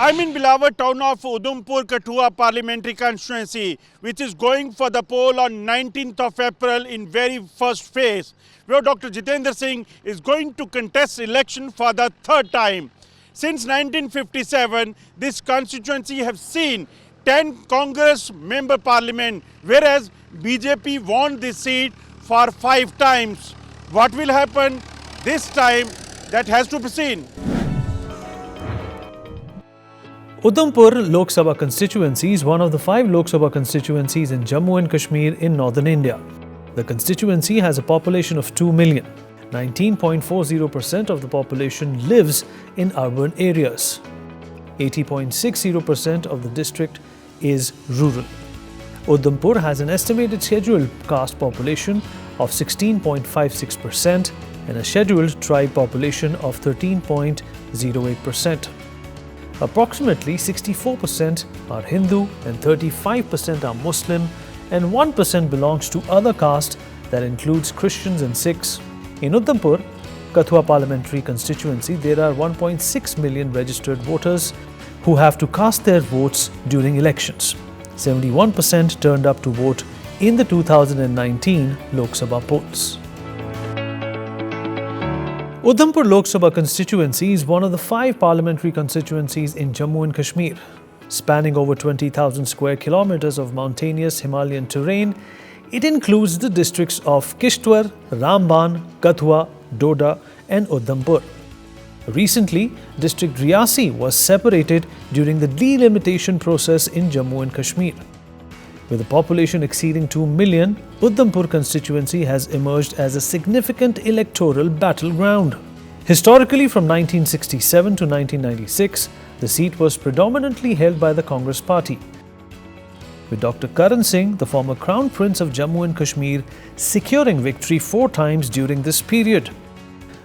I'm in beloved town of Udhampur Kathua parliamentary constituency, which is going for the poll on 19th of April in very first phase, where Dr Jitendra Singh is going to contest election for the third time. Since 1957, this constituency has seen 10 Congress member parliament, whereas BJP won this seat for 5 times. What will happen this time? That has to be seen. Udhampur Lok Sabha constituency is one of the 5 Lok Sabha constituencies in Jammu and Kashmir in northern India. The constituency has a population of 2 million. 19.40% of the population lives in urban areas. 80.60% of the district is rural. Udhampur has an estimated scheduled caste population of 16.56% and a scheduled tribe population of 13.08%. Approximately 64% are Hindu and 35% are Muslim, and 1% belongs to other castes that includes Christians and Sikhs. In Udhampur Kathua parliamentary constituency, there are 1.6 million registered voters who have to cast their votes during elections. 71% turned up to vote in the 2019 Lok Sabha polls. Udhampur Lok Sabha constituency is one of the 5 parliamentary constituencies in Jammu and Kashmir. Spanning over 20,000 square kilometers of mountainous Himalayan terrain, it includes the districts of Kishtwar, Ramban, Kathua, Doda and Udhampur. Recently, District Riyasi was separated during the delimitation process in Jammu and Kashmir. With a population exceeding 2 million, Udhampur constituency has emerged as a significant electoral battleground. Historically, from 1967 to 1996, the seat was predominantly held by the Congress party, with Dr Karan Singh, the former Crown Prince of Jammu and Kashmir, securing victory 4 times during this period.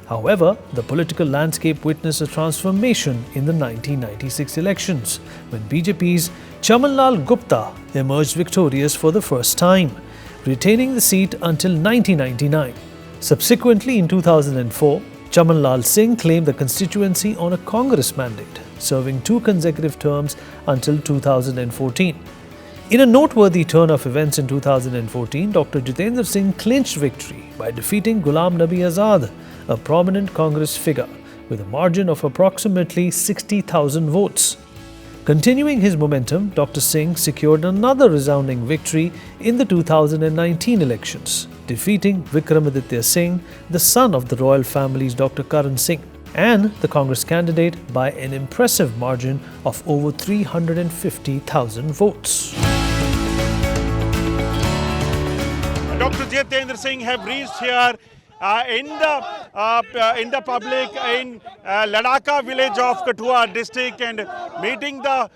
However, the political landscape witnessed a transformation in the 1996 elections, when BJP's Chaman Lal Gupta emerged victorious for the first time, retaining the seat until 1999. Subsequently, in 2004, Chaman Lal Singh claimed the constituency on a Congress mandate, serving 2 consecutive terms until 2014. In a noteworthy turn of events in 2014, Dr Jitendra Singh clinched victory by defeating Ghulam Nabi Azad, a prominent Congress figure, with a margin of approximately 60,000 votes. Continuing his momentum, Dr Singh secured another resounding victory in the 2019 elections, defeating Vikramaditya Singh, the son of the royal family's Dr Karan Singh, and the Congress candidate by an impressive margin of over 350,000 votes. Dr Jitendra Singh have reached here in the public in Ladaka village of Kathua district and meeting the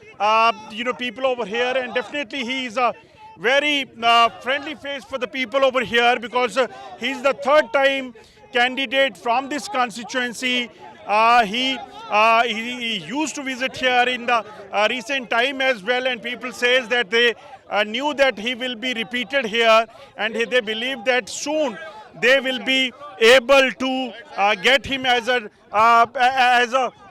people over here, and definitely he is a very friendly face for the people over here, because he is the 3rd time candidate from this constituency. He used to visit here in the recent time as well, and people says that they knew that he will be repeated here, and they believe that soon they will be able to get him as a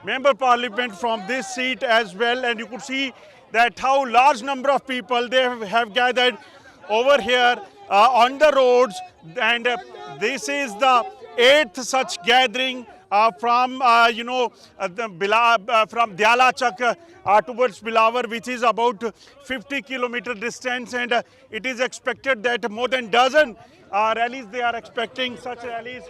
member parliament from this seat as well. And you could see that how large number of people they have gathered over here on the roads, and this is the 8th such gathering from from Dyalachak towards Bilawar, which is about 50-kilometer distance, and it is expected that more than dozen rallies they are expecting, such rallies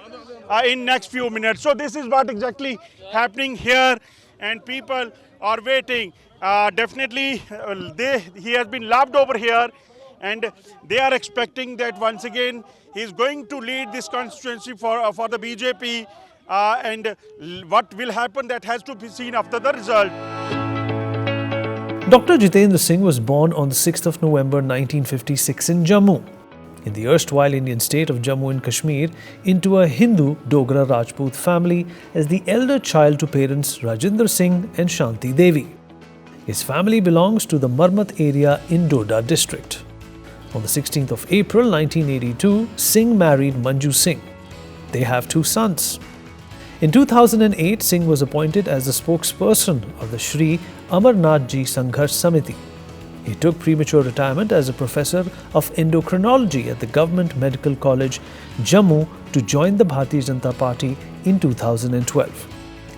in next few minutes. So this is what exactly happening here, and people are waiting. Definitely he has been loved over here, and they are expecting that once again he is going to lead this constituency for the BJP, and what will happen, that has to be seen after the result. Dr Jitendra Singh was born on the 6th of November 1956 in Jammu, in the erstwhile Indian state of Jammu and Kashmir, into a Hindu Dogra Rajput family as the elder child to parents Rajinder Singh and Shanti Devi. His family belongs to the Marmat area in Doda district. On the 16th of April 1982, Singh married Manju Singh. They have 2 sons. In 2008, Singh was appointed as the spokesperson of the Shri Amarnath Ji Sangharsh Samiti. He took premature retirement as a professor of endocrinology at the Government Medical College, Jammu, to join the Bharatiya Janata Party in 2012.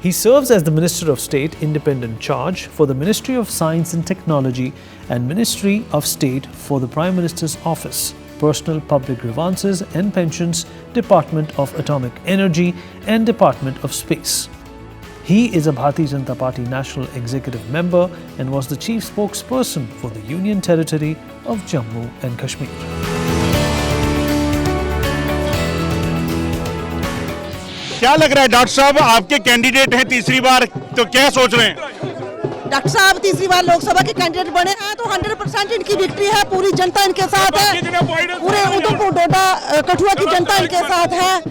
He serves as the Minister of State Independent Charge for the Ministry of Science and Technology and Ministry of State for the Prime Minister's Office, Personal Public Grievances and Pensions, Department of Atomic Energy and Department of Space. He is a Bharatiya Janata Party National Executive Member and was the Chief Spokesperson for the Union Territory of Jammu and Kashmir. क्या लग रहा है doctor साहब, आपके candidate हैं तीसरी बार, तो क्या सोच रहे हैं? डॉक्टर साहब तीसरी बार लोकसभा के कैंडिडेट बने हैं तो 100% इनकी विक्ट्री है। पूरी जनता इनके साथ है, पूरे उधमपुर डोडा कठुआ की जनता इनके साथ है।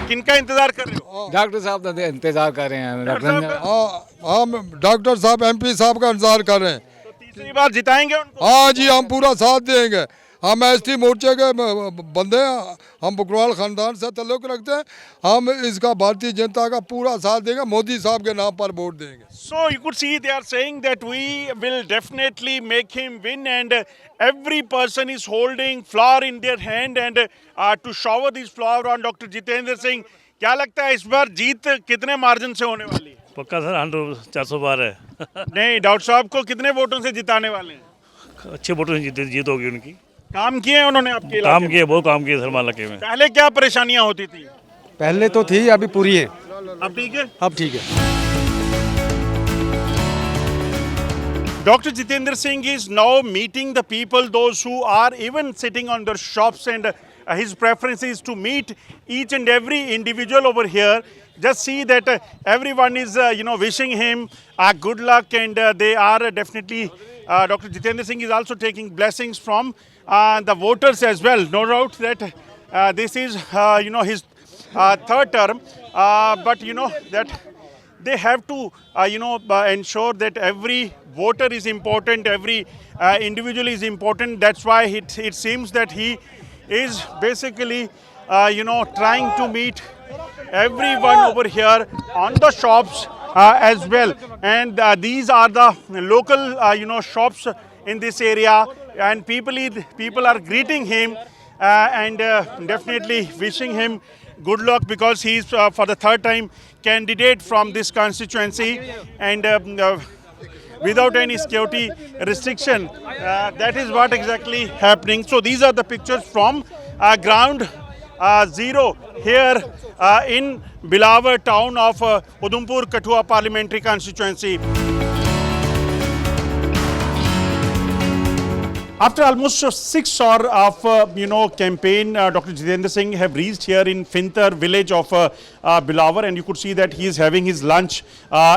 किनका इंतजार कर रहे हो? डॉक्टर साहब का इंतजार कर रहे हैं। हम डॉक्टर साहब एमपी साहब का इंतजार कर रहे हैं। तो तीसरी बार जिताएंगे उनको? हाँ जी, हम पूरा साथ देंगे। हम एसटी मोर्चे के बंदे हैं, हम बुकरवाल खानदान से ताल्लुक रखते हैं। हम इसका भारतीय जनता का पूरा साथ देंगे, मोदी साहब के नाम पर वोट देंगे। So you could see they are saying that we will definitely make him win, and every person is holding flower in their hand and to shower this flower on Dr. Jitendra Singh. क्या लगता है इस बार जीत कितने margin से होने वाली है? पक्का सर 400 बार है। नहीं, डॉक्टर साहब को कितने वोटों से जिताने वाले हैं? अच्छे वोटों से जीत होगी उनकी। काम किए हैं उन्होंने आपके इलाके काम में? किए, बहुत काम किए सर मालके में। पहले क्या परेशानियां होती थी? पहले तो थी, अभी पूरी है। अब ठीक है? अब ठीक है। Dr. Jitendra Singh is now meeting the people, those who are even sitting on their shops, and his preference is to meet each and every individual over here. Just see that everyone is, wishing him good luck, and they are definitely. Dr. Jitendra Singh is also taking blessings from the voters as well. No doubt that this is, his third term, but that they have to, ensure that every voter is important, every individual is important. That's why it seems that he is basically, trying to meet everyone over here on the shops as well. And these are the local, shops in this area, and people are greeting him and definitely wishing him good luck, because he is for the third time candidate from this constituency, and without any security restriction. That is what exactly happening. So these are the pictures from ground zero here in Bilawar town of Udhampur Kathua parliamentary constituency. After almost 6 hours of campaign, Dr. Jitendra Singh have reached here in Fintar village of Bilawar, and you could see that he is having his lunch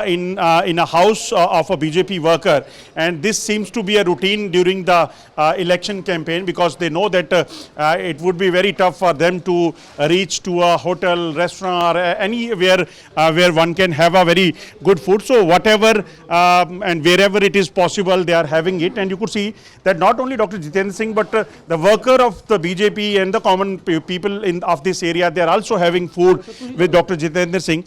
in a house of a BJP worker. And this seems to be a routine during the election campaign, because they know that it would be very tough for them to reach to a hotel, restaurant, or anywhere where one can have a very good food. So whatever and wherever it is possible, they are having it. And you could see that not only Dr. Jitendra Singh, but the worker of the BJP and the common people of this area, they are also having food with Dr. Jitendra Singh,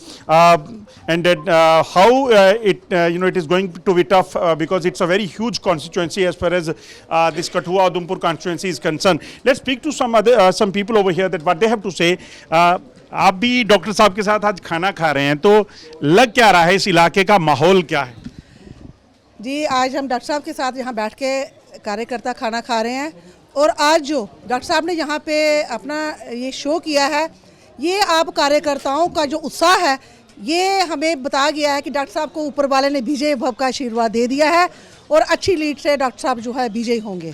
and that how it is going to be tough, because it's a very huge constituency as far as this Kathua Udhampur constituency is concerned. Let's speak to some people over here, that what they have to say. आप भी doctor साहब के साथ आज खाना खा रहे हैं, तो लग क्या रहा है, इस इलाके का माहौल क्या है? जी, आज हम डॉक्टर साहब के साथ यहाँ बैठ के कार्यकर्ता खाना खा रहे हैं, और आज जो डॉक्टर साहब ने यहाँ पे अपना ये शो किया है, ये आप कार्यकर्ताओं का जो उत्साह है, ये हमें बता गया है कि डॉक्टर साहब को ऊपर वाले ने विजय भव का आशीर्वाद दे दिया है, और अच्छी लीड से डॉक्टर साहब जो है विजयी होंगे।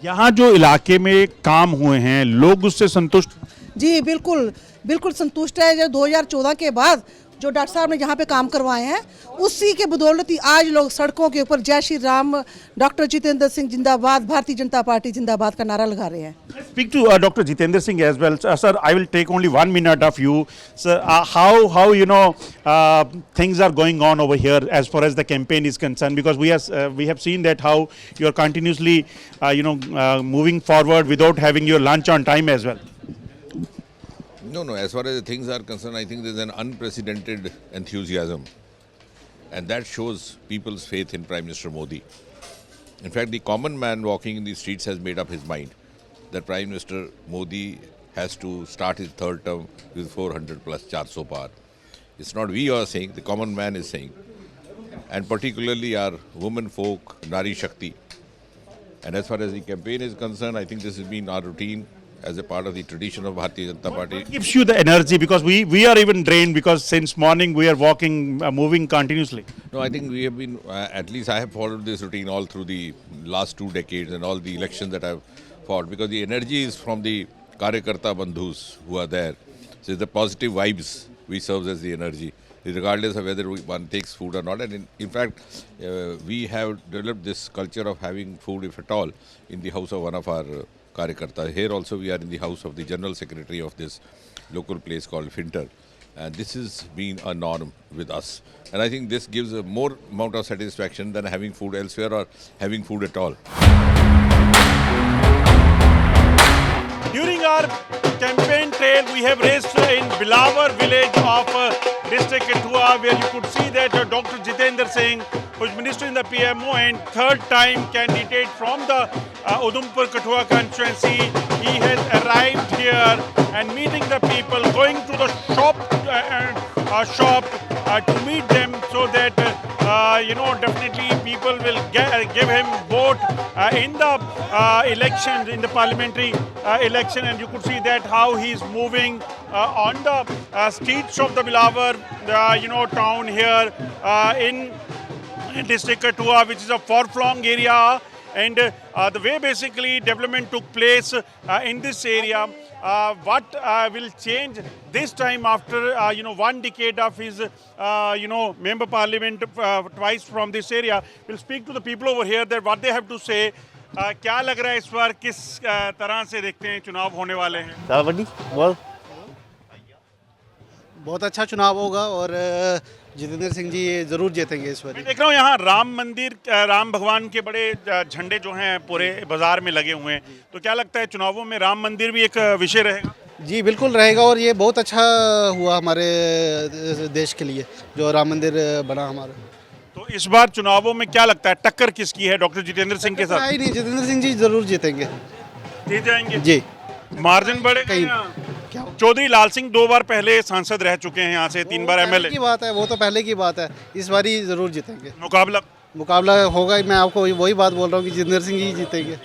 यहाँ जो इलाके में काम हुए हैं, लोग उससे संतुष्ट? जी बिल्कुल बिल्कुल संतुष्ट है। जो 2014 के बाद जो डॉक्टर साहब ने यहाँ पे काम करवाए हैं, उसी के बदौलत ही आज लोग सड़कों के ऊपर जय श्री राम, डॉक्टर जितेंद्र सिंह जिंदाबाद, भारतीय जनता पार्टी जिंदाबाद का नारा लगा रहे हैं। Speak to Dr. Jitendra Singh as well, sir. I will take only 1 minute of you, sir. How things are going on over here as far as the campaign is concerned, because we have seen that how you are continuously moving forward without having your lunch on time as well. No. As far as the things are concerned, I think there's an unprecedented enthusiasm. And that shows people's faith in Prime Minister Modi. In fact, the common man walking in the streets has made up his mind that Prime Minister Modi has to start his third term with 400 plus 400 par. It's not we are saying, the common man is saying. And particularly our women folk, Nari Shakti. And as far as the campaign is concerned, I think this has been our routine as a part of the tradition of Bharatiya Janata Party. What gives you the energy? Because we are even drained because since morning we are walking, moving continuously. No, I think we have been, at least I have followed this routine all through the last 2 decades and all the elections that I've fought, because the energy is from the Karyakarta Bandhus who are there. So it's the positive vibes we serve as the energy, regardless of whether one takes food or not. And in fact, we have developed this culture of having food, if at all, in the house of one of our Karyakarta. Here also we are in the house of the General Secretary of this local place called Finter. And this has been a norm with us. And I think this gives a more amount of satisfaction than having food elsewhere or having food at all. During our campaign trail, we have raced in Bilawar village of district Kathua, where you could see that Dr. Jitendra Singh, who is Minister in the PMO and third time candidate from the Udhampur Kathua constituency, he has arrived here and meeting the people, going to the shop to meet them, so that definitely people will give him vote in the elections, in the parliamentary election. And you could see that how he is moving on the streets of the Bilawar town here in district Kathua, which is a far-flung area. And the way basically development took place in this area, what will change this time after 1 decade of his member parliament twice from this area. We'll speak to the people over here that what they have to say. क्या लग रहा है इस बार किस तरह से देखते हैं चुनाव होने वाले हैं? बहुत अच्छा चुनाव होगा और जितेंद्र सिंह जी ज़रूर जीतेंगे इस बार। मैं देख रहा हूँ यहाँ राम मंदिर, राम भगवान के बड़े झंडे जो हैं पूरे बाजार में लगे हुए हैं, तो क्या लगता है चुनावों में राम मंदिर भी एक विषय रहेगा? जी बिल्कुल रहेगा, और ये बहुत अच्छा हुआ हमारे देश के लिए जो राम मंदिर बना हमारा। तो इस बार चुनावों में क्या लगता है टक्कर किसकी है डॉक्टर जितेंद्र सिंह के साथ? नहीं, जितेंद्र सिंह जी ज़रूर जीतेंगे। जीत जाएंगे जी, मार्जिन बढ़ेगा। चौधरी लाल सिंह 2 बार पहले सांसद रह चुके हैं, यहाँ से 3 बार एमएलए की बात है, वो तो पहले की बात है। इस बार ही ज़रूर जीतेंगे। मुकाबला होगा, मैं आपको वही बात बोल रहा हूँ कि जितेंद्र सिंह जी जीतेंगे।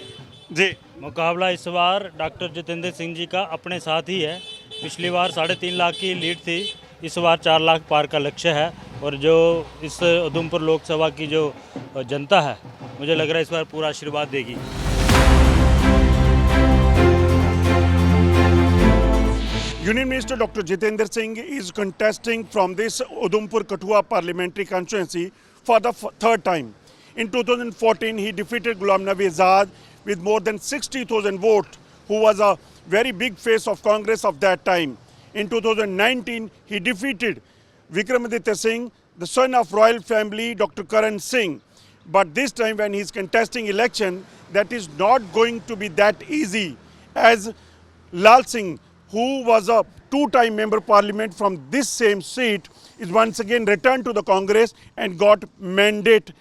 जी, मुकाबला इस बार डॉक्टर जितेंद्र सिंह जी का अपने साथ ही है। पिछली बार 3.5 लाख की लीड थी, इस बार 4 लाख पार का लक्ष्य है। और जो इस उधमपुर लोकसभा की जो जनता है, मुझे लग रहा है इस बार पूरा आशीर्वाद देगी। Union Minister Dr Jitendra Singh is contesting from this Udhampur Kathua parliamentary constituency for the third time. In 2014, he defeated Ghulam Nabi Azad with more than 60,000 votes, who was a very big face of Congress of that time. In 2019, he defeated Vikramaditya Singh, the son of royal family, Dr Karan Singh. But this time when he is contesting election, that is not going to be that easy, as Lal Singh, who was a 2-time member parliament from this same seat, is once again returned to the Congress and got mandate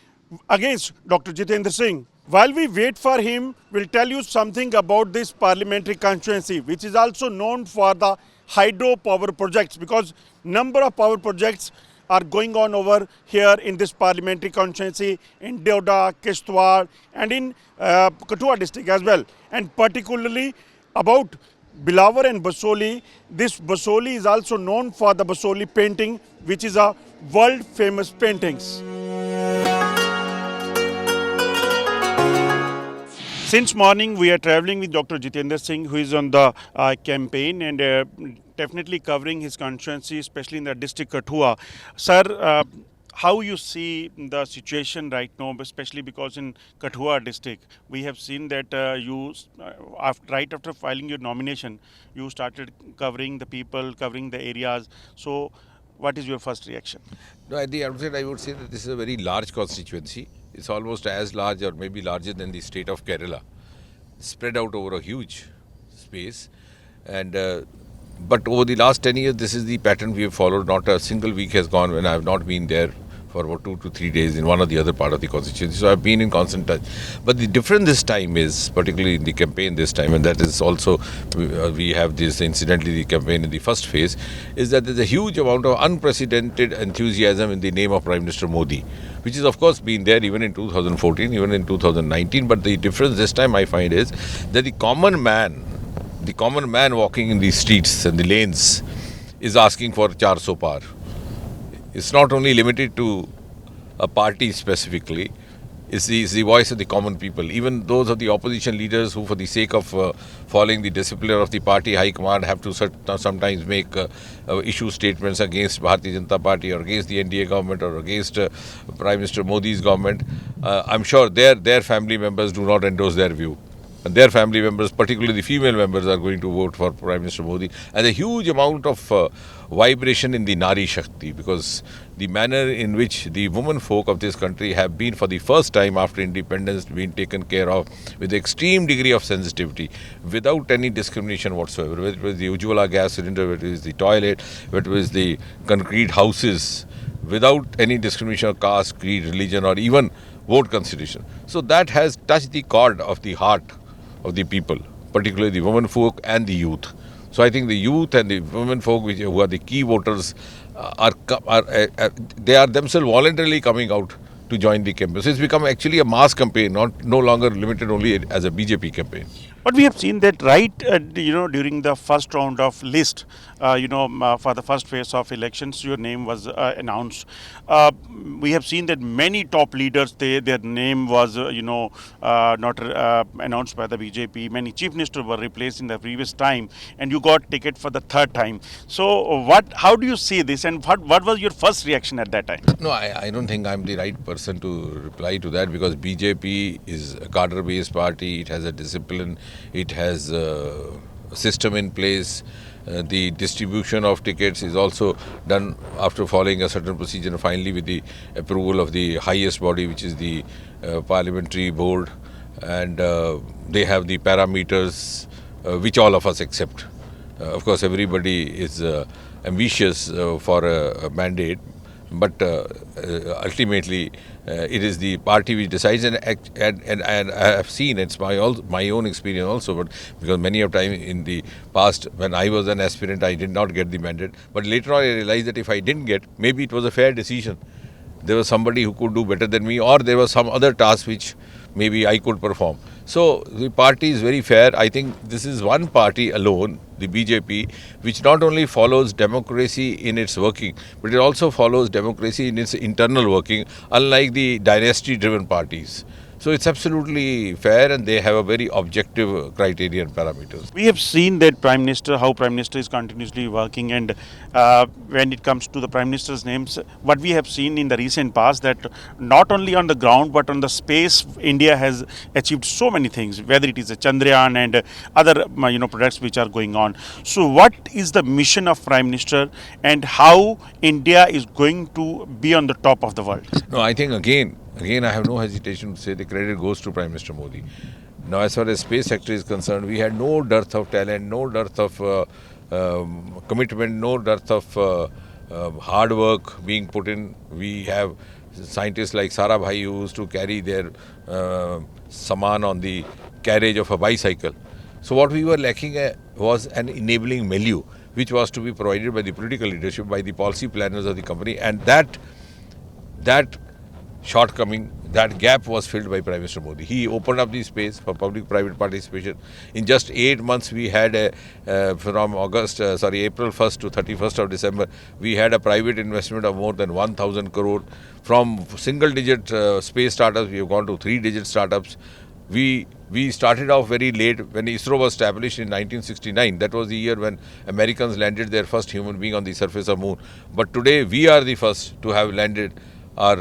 against Dr Jitendra Singh. While we wait for him, we'll tell you something about this parliamentary constituency, which is also known for the hydropower projects, because number of power projects are going on over here in this parliamentary constituency in Deoda, Kishtwar and in Kathua district as well. And particularly about Bilawar and Basoli. This Basoli is also known for the Basoli painting, which is a world famous paintings. Since morning we are traveling with Dr Jitendra Singh, who is on the campaign and definitely covering his constituency, especially in the district Kathua. Sir, how you see the situation right now, especially because in Kathua district, we have seen that right after filing your nomination, you started covering the people, covering the areas. So, what is your first reaction? No, at the outset, I would say that this is a very large constituency. It's almost as large or maybe larger than the state of Kerala, spread out over a huge space. And But over the last 10 years, this is the pattern we have followed. Not a single week has gone when I have not been there for about 2 to 3 days in one or the other part of the constituency. So I've been in constant touch. But the difference this time is, particularly in the campaign this time, and that is also, we have this, incidentally, the campaign in the first phase, is that there's a huge amount of unprecedented enthusiasm in the name of Prime Minister Modi, which is of course been there even in 2014, even in 2019. But the difference this time I find is that the common man walking in the streets and the lanes is asking for 400 par. It's not only limited to a party specifically, it's the voice of the common people. Even those of the opposition leaders who, for the sake of following the discipline of the party high command, have to sometimes make issue statements against Bharatiya Janata Party or against the NDA government or against Prime Minister Modi's government. I'm sure their family members do not endorse their view. And their family members, particularly the female members, are going to vote for Prime Minister Modi. And a huge amount of vibration in the Nari Shakti, because the manner in which the women folk of this country have been, for the first time after independence, been taken care of with extreme degree of sensitivity, without any discrimination whatsoever. Whether it was the Ujjwala gas cylinder, whether it was the toilet, whether it was the concrete houses, without any discrimination of caste, creed, religion, or even vote consideration. So that has touched the chord of the heart of the people, particularly the women folk and the youth. So I think the youth and the women folk, who are the key voters, they are themselves voluntarily coming out to join the campaign. So it's become actually a mass campaign, no longer limited only as a BJP campaign. But we have seen that during the first round of list, for the first phase of elections, your name was announced. We have seen that many top leaders, their name was, not announced by the BJP. Many chief ministers were replaced in the previous time, and you got ticket for the third time. So how do you see this, and what was your first reaction at that time? No, I don't think I'm the right person to reply to that, because BJP is a cadre-based party. It has a discipline. It has a system in place. The distribution of tickets is also done after following a certain procedure, and finally with the approval of the highest body, which is the parliamentary board. And they have the parameters which all of us accept. Of course, everybody is ambitious for a mandate, but ultimately it is the party which decides, and I have seen, it's my own experience also, but because many of time in the past when I was an aspirant, I did not get the mandate, but later on I realized that if I didn't get, maybe it was a fair decision. There was somebody who could do better than me, or there was some other task which maybe I could perform. So the party is very fair. I think this is one party alone, the BJP, which not only follows democracy in its working, but it also follows democracy in its internal working, unlike the dynasty-driven parties. So it's absolutely fair, and they have a very objective criteria and parameters. We have seen that how Prime Minister is continuously working, and when it comes to the Prime Minister's names, what we have seen in the recent past, that not only on the ground but on the space, India has achieved so many things, whether it is a Chandrayaan and other projects which are going on. So what is the mission of Prime Minister, and how India is going to be on the top of the world? No, I think again, I have no hesitation to say the credit goes to Prime Minister Modi. Now, as far as space sector is concerned, we had no dearth of talent, no dearth of commitment, no dearth of hard work being put in. We have scientists like Sarabhai who used to carry their saman on the carriage of a bicycle. So what we were lacking was an enabling milieu, which was to be provided by the political leadership, by the policy planners of the company, and that shortcoming, that gap was filled by Prime Minister Modi. He opened up the space for public-private participation. In just 8 months, we had from April 1st to 31st of December, we had a private investment of more than 1,000 crore. From single-digit space startups, we have gone to 3-digit startups. We started off very late when ISRO was established in 1969. That was the year when Americans landed their first human being on the surface of moon. But today, we are the first to have landed our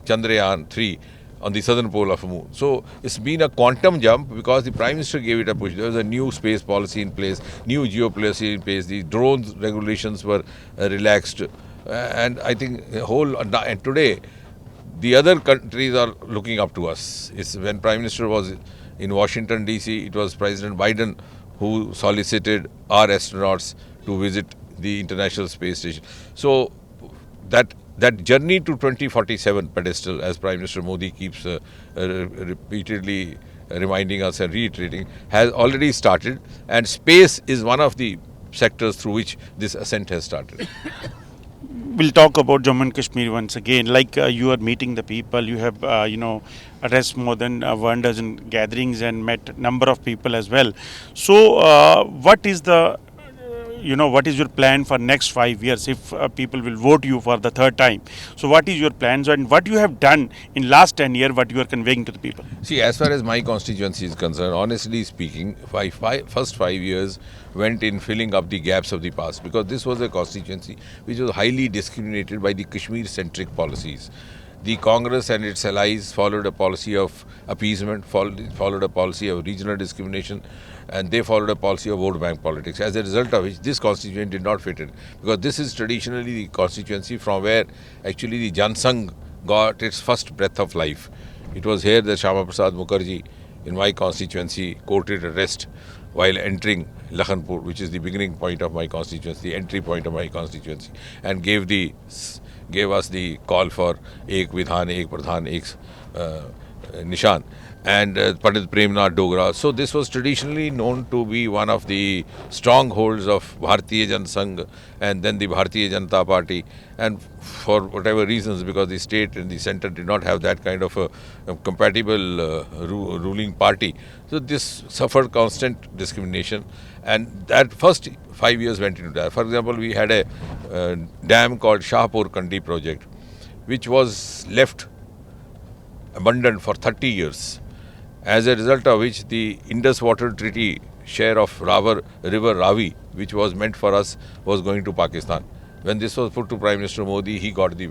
Chandrayaan 3 on the southern pole of the moon. So it's been a quantum jump because the Prime Minister gave it a push. There was a new space policy in place, new geopolicy in place. The drones regulations were relaxed, and I think and today the other countries are looking up to us. It's when Prime Minister was in Washington DC, it was President Biden who solicited our astronauts to visit the International Space Station. So that journey to 2047 pedestal, as Prime Minister Modi keeps repeatedly reminding us and reiterating, has already started, and space is one of the sectors through which this ascent has started. We'll talk about Jammu and Kashmir once again. Like you are meeting the people, you have addressed more than 12 gatherings and met number of people as well. So what is the what is your plan for next 5 years if people will vote you for the third time? So what is your plans and what you have done in last 10 years, what you are conveying to the people? See, as far as my constituency is concerned, honestly speaking, first 5 years went in filling up the gaps of the past, because this was a constituency which was highly discriminated by the Kashmir-centric policies. The Congress and its allies followed a policy of appeasement, followed a policy of regional discrimination, and they followed a policy of vote bank politics. As a result of which, this constituency did not fit in, because this is traditionally the constituency from where actually the Jansangh got its first breath of life. It was here that Shyama Prasad Mukherjee, in my constituency, courted arrest while entering Lakhanpur, which is the beginning point of my constituency, the entry point of my constituency, and gave us the call for Ek Vidhan, Ek Pradhan, Ek Nishan, and Pandit Premnath Dogra. So this was traditionally known to be one of the strongholds of Bharatiya Janasangh and then the Bharatiya Janata Party, and for whatever reasons, because the state and the centre did not have that kind of a compatible ruling party, so this suffered constant discrimination, and that first 5 years went into that. For example, we had a dam called Shahpur Kandi project, which was left abandoned for 30 years, as a result of which the Indus Water Treaty share of River Ravi, which was meant for us, was going to Pakistan. When this was put to Prime Minister Modi, he got the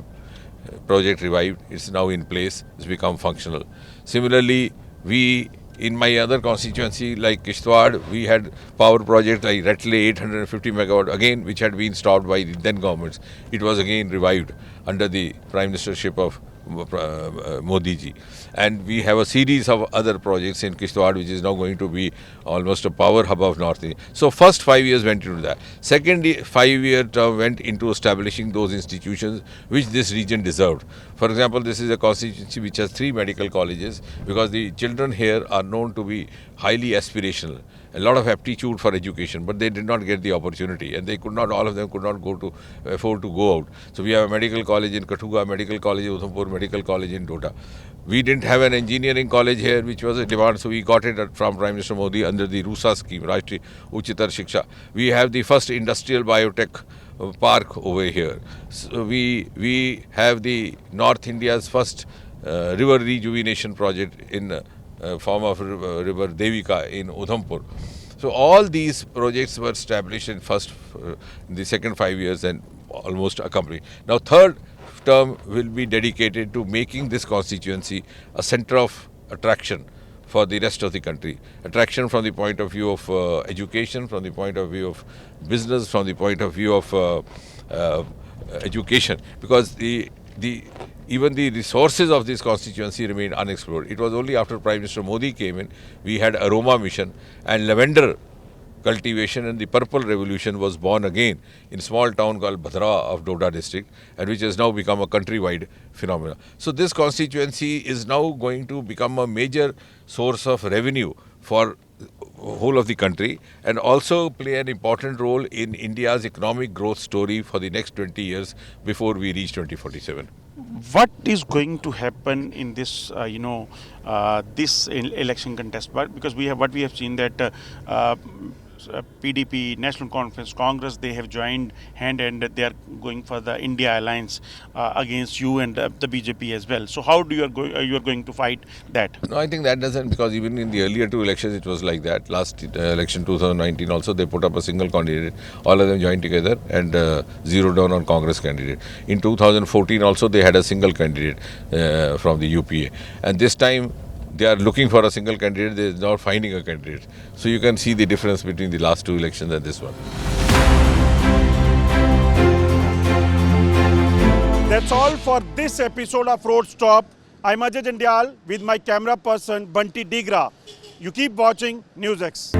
project revived. It's now in place. It's become functional. Similarly, in my other constituency like Kishtwar, we had power project like Ratle 850 megawatt, again, which had been stopped by the then governments. It was again revived under the Prime Ministership of Modi ji. And we have a series of other projects in Kishtwar, which is now going to be almost a power hub of North India. So first 5 years went into that. Second 5-year term went into establishing those institutions which this region deserved. For example, this is a constituency which has 3 medical colleges, because the children here are known to be highly aspirational, a lot of aptitude for education, but they did not get the opportunity, and they could not, all of them could not afford to go out. So we have a medical college in Kathuga, medical college in Udhampur, medical college in Dota. We didn't have an engineering college here, which was a demand, so we got it from Prime Minister Modi under the RUSA scheme, Rashtriya Uchitar Shiksha. We have the first industrial biotech park over here. So we have the North India's first river rejuvenation project in form of river Devika in Udhampur. So all these projects were established in the second 5 years and almost accomplished. Now third term will be dedicated to making this constituency a centre of attraction for the rest of the country. Attraction from the point of view of education, from the point of view of business, from the point of view of education, because even the resources of this constituency remained unexplored. It was only after Prime Minister Modi came in, we had Aroma Mission and lavender cultivation, and the purple revolution was born again in a small town called Bhadra of Doda district, and which has now become a countrywide phenomenon. So this constituency is now going to become a major source of revenue for whole of the country, and also play an important role in India's economic growth story for the next 20 years before we reach 2047. What is going to happen in this, this election contest? But because we have seen that PDP, National Conference, Congress, they have joined hand and they are going for the India alliance against you and the BJP as well. So how do you are going to fight that? No, I think that doesn't, because even in the earlier 2 elections it was like that. Last election 2019 also they put up a single candidate. All of them joined together and zeroed down on Congress candidate. In 2014 also they had a single candidate from the UPA. And this time they are looking for a single candidate, they are not finding a candidate. So you can see the difference between the last 2 elections and this one. That's all for this episode of Road Stop. I'm Ajay Jandial with my camera person Bunty Digra. You keep watching NewsX.